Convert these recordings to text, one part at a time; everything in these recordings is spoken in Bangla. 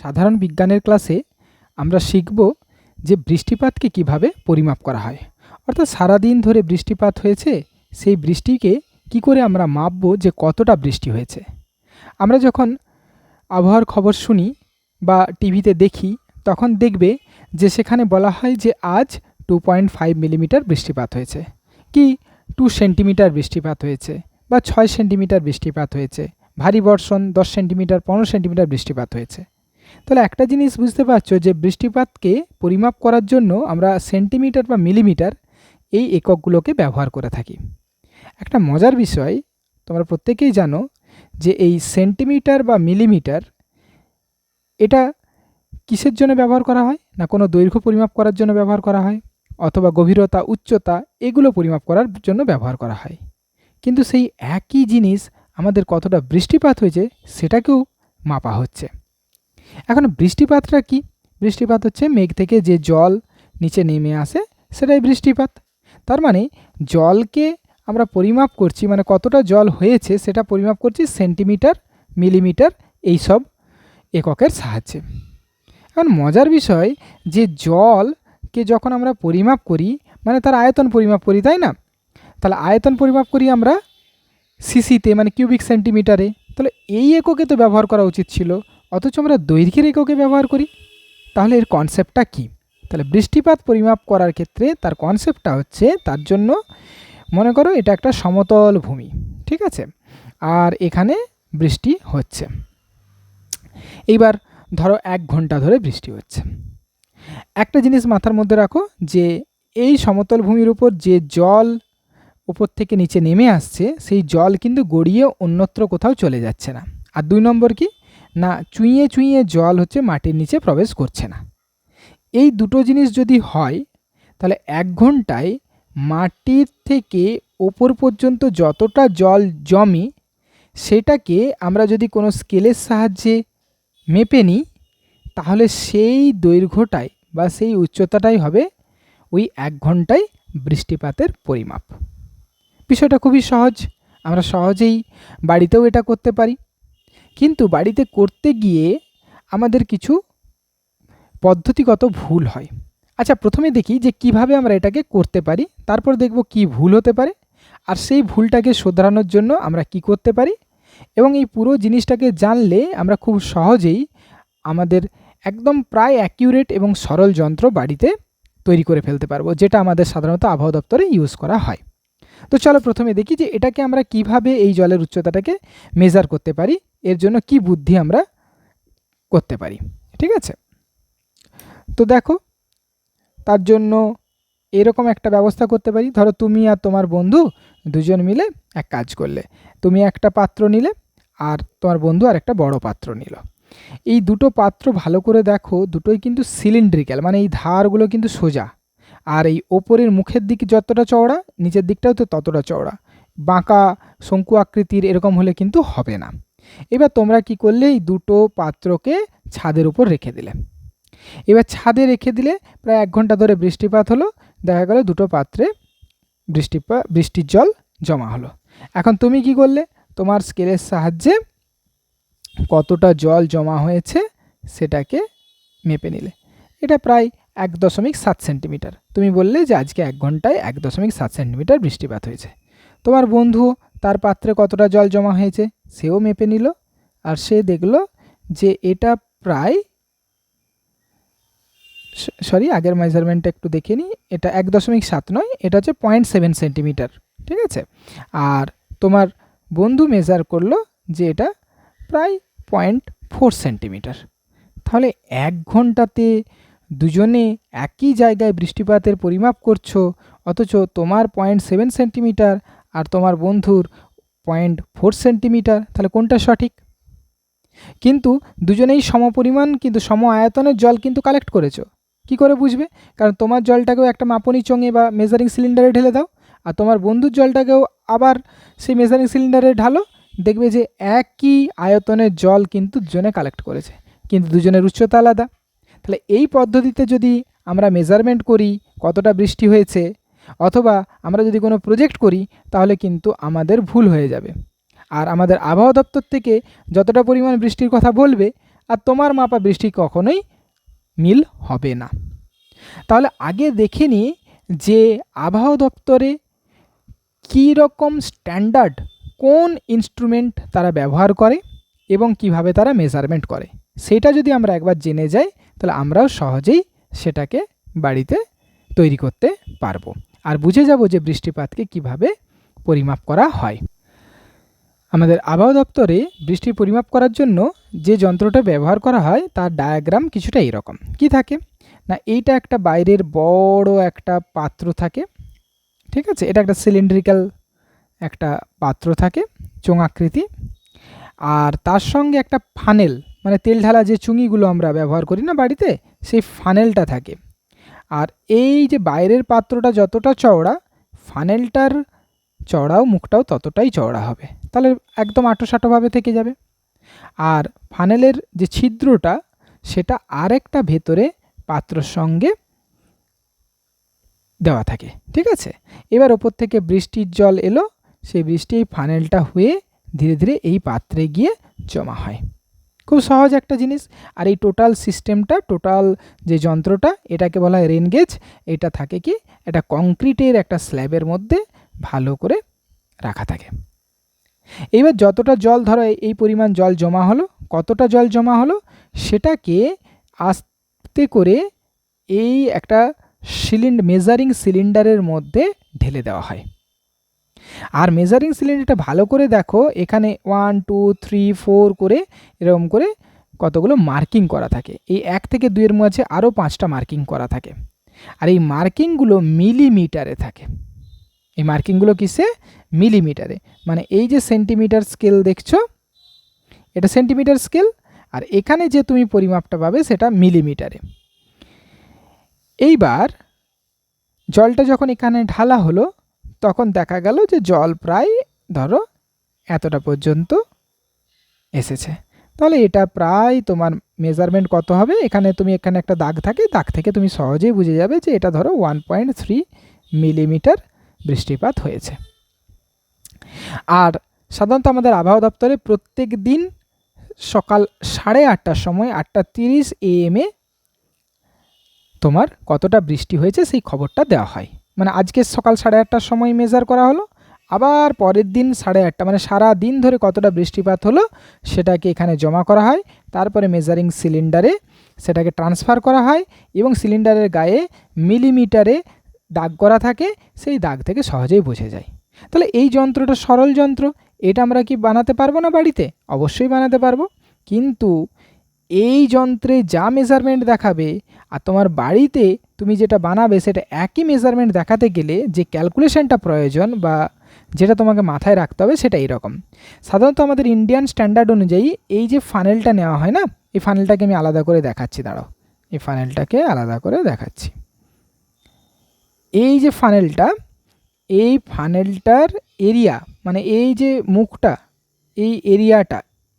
সাধারণ বিজ্ঞানের ক্লাসে আমরা শিখব যে বৃষ্টিপাতকে কিভাবে পরিমাপ করা হয়। অর্থাৎ সারাদিন ধরে বৃষ্টিপাত হয়েছে, সেই বৃষ্টিকে কি করে আমরা মাপবো যে কতটা বৃষ্টি হয়েছে। আমরা যখন আবহাওয়ার খবর শুনি বা টিভিতে দেখি, তখন দেখবে যে সেখানে বলা হয় যে আজ 2.5 মিলিমিটার বৃষ্টিপাত হয়েছে, কি 2 সেন্টিমিটার বৃষ্টিপাত হয়েছে, বা 6 সেন্টিমিটার বৃষ্টিপাত হয়েছে, ভারী বর্ষণ 10 সেন্টিমিটার 15 সেন্টিমিটার বৃষ্টিপাত হয়েছে। তাহলে একটা জিনিস বুঝতে পারছো যে বৃষ্টিপাতকে পরিমাপ করার জন্য আমরা সেন্টিমিটার বা মিলিমিটার এই এককগুলোকে ব্যবহার করে থাকি। একটা মজার বিষয়, তোমরা প্রত্যেকেই জানো যে এই সেন্টিমিটার বা মিলিমিটার এটা কিসের জন্য ব্যবহার করা হয়? না কোনো দৈর্ঘ্য পরিমাপ করার জন্য ব্যবহার করা হয়, অথবা গভীরতা, উচ্চতা এগুলো পরিমাপ করার জন্য ব্যবহার করা হয়। কিন্তু সেই একই জিনিস আমাদের কতটা বৃষ্টিপাত হয়েছে সেটাকেও মাপা হচ্ছে। এখন বৃষ্টিপাতটা কি? বৃষ্টিপাত হচ্ছে মেঘ থেকে যে জল নিচে নেমে আসে, সেটাই বৃষ্টিপাত। তার মানে জলকে আমরা পরিমাপ করছি, মানে কতটা জল হয়েছে সেটা পরিমাপ করছি সেন্টিমিটার, মিলিমিটার এইসব এককের সাহায্যে। এখন মজার বিষয় যে জলকে যখন আমরা পরিমাপ করি, মানে তার আয়তন পরিমাপ করি, তাই না? তাহলে আয়তন পরিমাপ করি আমরা সিসিতে, মানে কিউবিক সেন্টিমিটারে। তাহলে এই এককে তো ব্যবহার করা উচিত ছিল, অথচ আমরা দৈর্ঘ্যের এককে ব্যবহার করি। তাহলে এর কনসেপ্টটা কি? তাহলে বৃষ্টিপাত পরিমাপ করার ক্ষেত্রে তার কনসেপ্টটা হচ্ছে, তার জন্য মনে করো এটা একটা সমতল ভূমি, ঠিক আছে, আর এখানে বৃষ্টি হচ্ছে। এইবার ধরো 1 ঘন্টা ধরে বৃষ্টি হচ্ছে। একটা জিনিস মাথার মধ্যে রাখো যে এই সমতল ভূমির উপর যে জল উপর থেকে নিচে নেমে আসছে, সেই জল কিন্তু গড়িয়ে অন্যত্র কোথাও চলে যাচ্ছে না। আর 2 নম্বর কি না, চুইয়ে চুইয়ে জল হচ্ছে মাটির নিচে প্রবেশ করছে না। এই দুটো জিনিস যদি হয়, তাহলে 1 ঘন্টায় মাটির থেকে ওপর পর্যন্ত যতটা জল জমে, সেটাকে আমরা যদি কোনো স্কেলের সাহায্যে মেপে নিই, তাহলে সেই দৈর্ঘ্যটাই বা সেই উচ্চতাটাই হবে ওই 1 ঘন্টায় বৃষ্টিপাতের পরিমাপ। বিষয়টা খুবই সহজ, আমরা সহজেই বাড়িতেও এটা করতে পারি। কিন্তু বাড়িতে করতে গিয়ে আমাদের কিছু পদ্ধতিগত ভুল হয়। আচ্ছা, প্রথমে দেখি যে কিভাবে আমরা এটাকে করতে পারি, তারপর দেখব কি ভুল হতে পারে, আর সেই ভুলটাকে শোধরানোর জন্য আমরা কি করতে পারি। এবং এই পুরো জিনিসটাকে জানলে আমরা খুব সহজেই আমাদের একদম প্রায় অ্যাকিউরেট এবং সরল যন্ত্র বাড়িতে তৈরি করে ফেলতে পারবো, যেটা আমাদের সাধারণত আবহাওয়া দপ্তরে ইউজ করা হয়। তো চলো প্রথমে দেখি যে এটাকে আমরা কিভাবে এই জলের উচ্চতাটাকে মেজার করতে পারি, এর জন্য কি বুদ্ধি আমরা করতে পারি, ঠিক আছে। তো দেখো, তার জন্য এরকম একটা ব্যবস্থা করতে পারি। ধরো তুমি আর তোমার বন্ধু দুজন মিলে এক কাজ করলে, তুমি একটা পাত্র নিলে আর তোমার বন্ধু আর একটা বড় পাত্র নিল। এই দুটো পাত্র ভালো করে দেখো, দুটোই কিন্তু সিলিন্ড্রিক্যাল, মানে এই ধারগুলো কিন্তু সোজা, আর এই ওপরের মুখের দিকে যতটা চওড়া, নিচের দিকটাও তো ততটা চওড়া। বাঁকা শঙ্কু আকৃতির এরকম হলে কিন্তু হবে না। এবার তোমরা কি করলে, এই দুটো পাত্রকে ছাদের উপর রেখে দিলে। এবার ছাদে রেখে দিলে প্রায় 1 ঘন্টা ধরে বৃষ্টিপাত হলো, দেখা গেল দুটো পাত্রে বৃষ্টির জল জমা হলো। এখন তুমি কি করলে, তোমার স্কেলের সাহায্যে কতটা জল জমা হয়েছে সেটাকে মেপে নিলে। এটা প্রায় 1.7 সেন্টিমিটার। তুমি বললে যে আজকে 1 ঘন্টায় 1.7 সেন্টিমিটার বৃষ্টিপাত হয়েছে। তোমার বন্ধু তার পাত্রে কতটা জল জমা হয়েছে সেও মেপে নিল, আর সে দেখলো যে এটা প্রায়, আগের মেজারমেন্টটা একটু দেখে নিই, এটা 1.7 নয়, এটা হচ্ছে 0.7 সেন্টিমিটার, ঠিক আছে। আর তোমার বন্ধু মেজার করলো যে এটা প্রায় 0.4 সেন্টিমিটার। তাহলে 1 ঘন্টাতে দুজনে একই জায়গায় বৃষ্টিপাতের পরিমাপ করছো, অথচ তোমার 0.7 সেন্টিমিটার আর তোমার বন্ধুর 0.4 সেন্টিমিটার। তাহলে কোনটা সঠিক? কিন্তু দুজনেই সমপরিমাণ কিন্তু সম আয়তনের জল কিন্তু কালেক্ট করেছো। কি করে বুঝবে? কারণ তোমার জলটাকেও একটা মাপনী চোঙে বা মেজারিং সিলিন্ডারে ঢেলে দাও, আর তোমার বন্ধুর জলটাকেও আবার সেই মেজারিং সিলিন্ডারে ঢালো, দেখবে যে একই আয়তনের জল কিন্তু দুজনে কালেক্ট করেছে, কিন্তু দুজনের উচ্চতা আলাদা। তাহলে এই পদ্ধতিতে যদি আমরা মেজারমেন্ট করি কতটা বৃষ্টি হয়েছে, অথবা আমরা যদি কোনো প্রজেক্ট করি, তাহলে কিন্তু আমাদের ভুল হয়ে যাবে। আর আমাদের আবহাওয়া দপ্তর থেকে যতটা পরিমাণ বৃষ্টির কথা বলবে, আর তোমার মাপা বৃষ্টি কখনোই মিল হবে না। তাহলে আগে দেখে নিই যে আবহাওয়া দপ্তরে কী রকম স্ট্যান্ডার্ড, কোন ইনস্ট্রুমেন্ট তারা ব্যবহার করে এবং কিভাবে তারা মেজারমেন্ট করে, সেটা যদি আমরা একবার জেনে যাই তাহলে আমরাও সহজেই সেটাকে বাড়িতে তৈরি করতে পারবো আর বুঝে যাব যে বৃষ্টিপাতকে কিভাবে পরিমাপ করা হয়। আমাদের আবহাওয়া দপ্তরে বৃষ্টির পরিমাপ করার জন্য যে যন্ত্রটা ব্যবহার করা হয় তার ডায়াগ্রাম কিছুটা এরকম। কি থাকে না, এইটা একটা বাইরের বড় একটা পাত্র থাকে, ঠিক আছে, এটা একটা সিলিন্ড্রিক্যাল একটা পাত্র থাকে চোঙাকৃতি, আর তার সঙ্গে একটা ফানেল, মানে তেল ঢালা যে চুঙিগুলো আমরা ব্যবহার করি না বাড়িতে, সেই ফানেলটা থাকে। আর এই যে বাইরের পাত্রটা যতটা চওড়া, ফানেলটার চওড়াও মুখটাও ততটাই চওড়া হবে, তাহলে একদম আঁটোসাঁটোভাবে থেকে যাবে। আর ফানেলের যে ছিদ্রটা সেটা আরেকটা ভেতরে পাত্রর সঙ্গে দেওয়া থাকে, ঠিক আছে। এবার ওপর থেকে বৃষ্টির জল এলো, সেই বৃষ্টি এই ফানেলটা হয়ে ধীরে ধীরে এই পাত্রে গিয়ে জমা হয়। খুব সহজ একটা জিনিস। আর এই টোটাল সিস্টেমটা, টোটাল যে যন্ত্রটা, এটাকে বলা হয় রেন গেজ। এটা থাকে কি, এটা কংক্রিটের একটা স্ল্যাবের মধ্যে ভালো করে রাখা থাকে। এইবার যতটা জল, ধরো এই পরিমাণ জল জমা হলো, কতটা জল জমা হলো সেটাকে আস্তে করে এই একটা মেজারিং সিলিন্ডারের মধ্যে ঢেলে দেওয়া হয়। আর মেজারিং সিলিন্ডারটা ভালো করে দেখো, এখানে 1 2 3 4 করে এরকম করে কতগুলো মার্কিং করা থাকে। এই 1 থেকে 2 এর মাঝে আরও 5টা মার্কিং করা থাকে। আর এই মার্কিংগুলো মিলিমিটারে থাকে। এই মার্কিংগুলো কিসে? মিলিমিটারে। মানে এই যে সেন্টিমিটার স্কেল দেখছো, এটা সেন্টিমিটার স্কেল, আর এখানে যে তুমি পরিমাপটা পাবে সেটা মিলিমিটারে। এইবার জলটা যখন এখানে ঢালা হলো তখন দেখা গেল যে জল প্রায় ধরো এতটা পর্যন্ত এসেছে। তাহলে এটা প্রায় তোমার মেজারমেন্ট কত হবে, এখানে একটা দাগ থাকে, দাগ থেকে তুমি সহজেই বুঝে যাবে যে এটা ধরো 1.3 মিলিমিটার বৃষ্টিপাত হয়েছে। আর সাধারণত আমাদের আবহাওয়া দপ্তরে প্রত্যেক দিন সকাল 8:30টার সময় 8:30 AM তোমার কতটা বৃষ্টি হয়েছে সেই খবরটা দেওয়া হয়। মানে আজকে সকাল 8:30টার সময় মেজার করা হলো, আবার পরের দিন 8:30, মানে সারা দিন ধরে কতটা বৃষ্টিপাত হলো সেটাকে এখানে জমা করা হয়। তারপরে মেজারিং সিলিন্ডারে সেটাকে ট্রান্সফার করা হয় এবং সিলিন্ডারের গায়ে মিলিমিটারে দাগ করা থাকে, সেই দাগ থেকে সহজেই বোঝা যায়। তাহলে এই যন্ত্রটা সরল যন্ত্র, এটা আমরা কি বানাতে পারবো না বাড়িতে? অবশ্যই বানাতে পারবো, কিন্তু এই যন্ত্রে যা মেজারমেন্ট দেখাবে আর তোমার বাড়িতে তুমি যেটা বানাবে সেটা একই মেজারমেন্ট দেখাতে গেলে যে ক্যালকুলেশনটা প্রয়োজন বা যেটা তোমাকে মাথায় রাখতে হবে সেটা এরকম। সাধারণত আমাদের ইন্ডিয়ান স্ট্যান্ডার্ড অনুযায়ী এই যে ফানেলটা নেওয়া হয় না, এই ফানেলটাকে আমি আলাদা করে দেখাচ্ছি, দাঁড়াও, এই ফানেলটাকে আলাদা করে দেখাচ্ছি। এই যে ফানেলটা, এই ফানেলটার এরিয়া, মানে এই যে মুখটা, এই এরিয়াটা,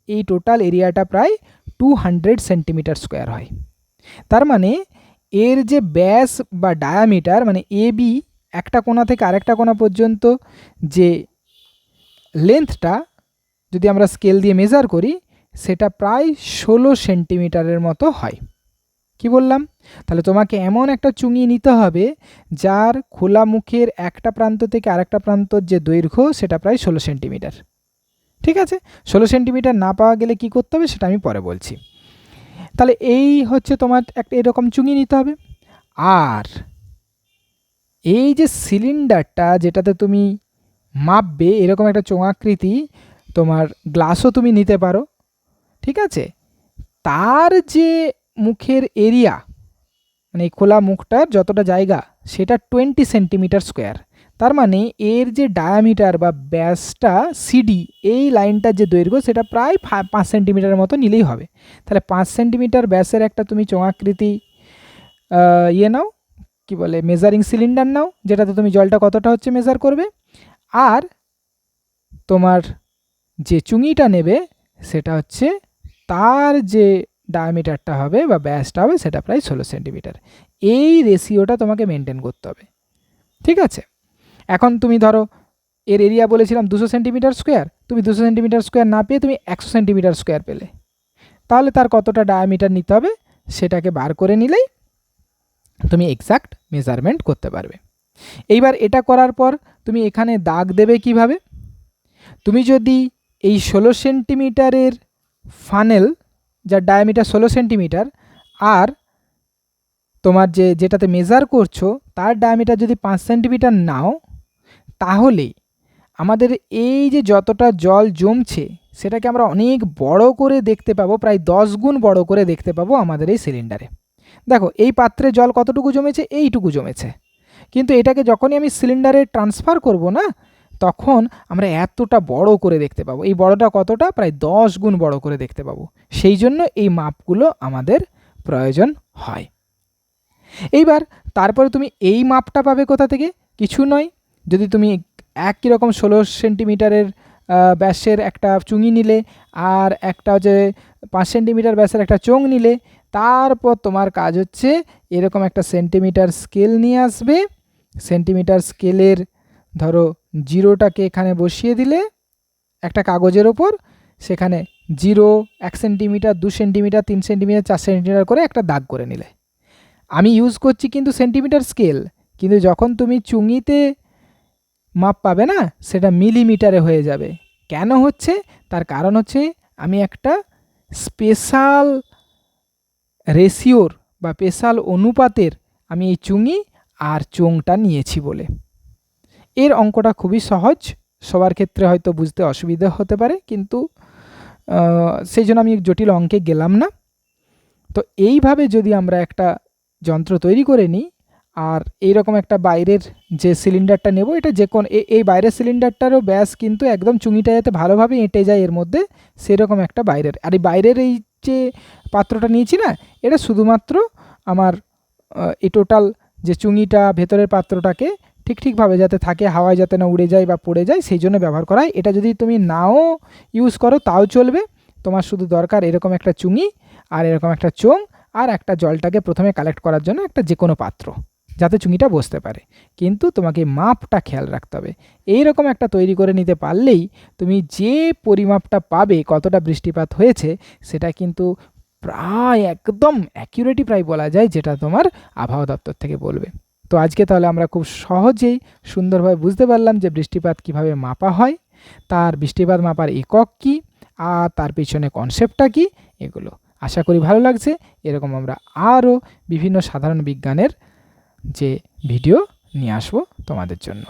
এই টোটাল এরিয়াটা প্রায় 200 সেন্টিমিটার স্কোয়ার হয়। তার মানে এর যে ব্যাস বা ডায়ামিটার, মানে AB একটা কোণা থেকে আরেকটা কোণা পর্যন্ত যে লেন্থটা যদি আমরা স্কেল দিয়ে মেজার করি সেটা প্রায় 16 সেন্টিমিটারের মতো হয়। কি বললাম? তাহলে তোমাকে এমন একটা চুঙি নিতে হবে যার খোলা মুখের একটা প্রান্ত থেকে আরেকটা প্রান্তর যে দৈর্ঘ্য সেটা প্রায় 16 সেন্টিমিটার। ঠিক আছে, 16 সেন্টিমিটার না পাওয়া গেলে কি করতে হবে সেটা আমি পরে বলছি। তাহলে এই হচ্ছে তোমার একটা এরকম চুঙি নিতে হবে। আর এই যে সিলিন্ডারটা যেটাতে তুমি মাপবে, এরকম একটা চোঙাকৃতি তোমার গ্লাসও তুমি নিতে পারো, ঠিক আছে, তার যে মুখের এরিয়া, মানে এই খোলা মুখটার যতটা জায়গা সেটা 20 সেন্টিমিটার স্কোয়ার। তার মানে এর যে ডায়ামিটার বা ব্যাসটা সিডি, এই লাইনটার যে দৈর্ঘ্য সেটা প্রায় 5 সেন্টিমিটারের মতো নিলেই হবে। তাহলে 5 সেন্টিমিটার ব্যাসের একটা তুমি চোঙাকৃতি নাও, কি বলে, মেজারিং সিলিন্ডার নাও, যেটাতে তুমি জলটা কতটা হচ্ছে মেজার করবে। আর তোমার যে চুঙিটা নেবে সেটা হচ্ছে তার যে ডায়ামিটারটা হবে বা ব্যাসটা হবে সেটা প্রায় 16 সেন্টিমিটার। এই রেশিওটা তোমাকে মেনটেন করতে হবে, ঠিক আছে। এখন তুমি ধরো এর এরিয়া বলেছিলাম 200 সেন্টিমিটার স্কোয়ার, তুমি 200 সেন্টিমিটার স্কোয়ার না পেয়ে তুমি 100 সেন্টিমিটার স্কোয়ার পেলে, তাহলে তার কতটা ডায়ামিটার নিতে হবে সেটাকে বার করে নিলেই তুমি এক্সাক্ট মেজারমেন্ট করতে পারবে। এইবার এটা করার পর তুমি এখানে দাগ দেবে কিভাবে? তুমি যদি এই 16 সেন্টিমিটারের ফানেল, যার ডায়ামিটার 16 সেন্টিমিটার, আর তোমার যেটাতে মেজার করছো তার ডায়ামিটার যদি 5 সেন্টিমিটার নাও, তাহলে আমাদের এই যে যতটা জল জমছে সেটাকে আমরা অনেক বড় করে দেখতে পাবো, প্রায় 10 গুণ বড় করে দেখতে পাবো আমাদের এই সিলিন্ডারে। দেখো এই পাত্রে জল কতটুকু জমেছে, এইটুকু জমেছে, কিন্তু এটাকে যখনই আমি সিলিন্ডারে ট্রান্সফার করব না, তখন আমরা এতটা বড় করে দেখতে পাবো। এই বড়টা কতটা? প্রায় 10 গুণ বড় করে দেখতে পাবো। সেই জন্য এই মাপগুলো আমাদের প্রয়োজন হয়। এইবার তারপরে তুমি এই মাপটা পাবে কোথা থেকে? কিছু নয়, যদি তুমি একই রকম 16 সেন্টিমিটারের ব্যাসের একটা চুঙি নিলে আর একটা হচ্ছে 5 সেন্টিমিটার ব্যাসের একটা চোঙ নিলে, তারপর তোমার কাজ হচ্ছে এরকম একটা সেন্টিমিটার স্কেল নিয়ে আসবে। সেন্টিমিটার স্কেলের ধরো 0টাকে এখানে বসিয়ে দিলে একটা কাগজের ওপর, সেখানে 0, 1 সেন্টিমিটার, 2 সেন্টিমিটার, 3 সেন্টিমিটার, 4 সেন্টিমিটার করে একটা দাগ করে নিলে। আমি ইউজ করছি কিন্তু সেন্টিমিটার স্কেল, কিন্তু যখন তুমি চুঙিতে মাপ পাবে না, সেটা মিলিমিটারে হয়ে যাবে। কেন হচ্ছে? তার কারণ হচ্ছে আমি একটা স্পেশাল রেশিওর বা স্পেশাল অনুপাতের আমি এই চুঙি আর চোঙটা নিয়েছি বলে। এর অঙ্কটা খুবই সহজ, সবার ক্ষেত্রে হয়তো বুঝতে অসুবিধা হতে পারে, কিন্তু সেই জন্য আমি জটিল অঙ্কে গেলাম না। তো এইভাবে যদি আমরা একটা যন্ত্র তৈরি করে নিই, আর এইরকম একটা বাইরের যে সিলিন্ডারটা নেব, এটা যে কোন এই বাইরের সিলিন্ডারটারও ব্যাস কিন্তু একদম চুঙিটা যাতে ভালোভাবে এঁটে যায় এর মধ্যে, সেরকম একটা বাইরের। আর এই বাইরের এই যে পাত্রটা নিয়েছি না, এটা শুধুমাত্র আমার এই টোটাল যে চুঙিটা ভেতরের পাত্রটাকে ঠিকভাবে যাতে থাকে, হাওয়ায় যাতে না উড়ে যায় বা পড়ে যায়, সেই জন্য ব্যবহার করা হয়। এটা যদি তুমি নাও ইউজ করো তাও চলবে, তোমার শুধু দরকার এরকম একটা চুঙি আর এরকম একটা চোঙ, আর একটা জলটাকে প্রথমে কালেক্ট করার জন্য একটা যে কোনো পাত্র, যাতে চুঙিটা বসতে পারে। কিন্তু তোমাকে মাপটা খেয়াল রাখতে হবে। এইরকম একটা তৈরি করে নিতে পারলেই তুমি যে পরিমাপটা পাবে কতটা বৃষ্টিপাত হয়েছে, সেটা কিন্তু প্রায় একদম অ্যাকিউরেটই প্রায় বলা যায়, যেটা তোমার আবহাওয়া দপ্তর থেকে বলবে। তো আজকে তাহলে আমরা খুব সহজেই সুন্দরভাবে বুঝতে পারলাম যে বৃষ্টিপাত কিভাবে মাপা হয়, তার বৃষ্টিপাত মাপার একক কী, আর তার পিছনে কনসেপ্টটা কী, এগুলো। আশা করি ভালো লাগছে। এরকম আমরা আরও বিভিন্ন সাধারণ বিজ্ঞানের যে ভিডিও নিয়ে আসবো তোমাদের জন্য।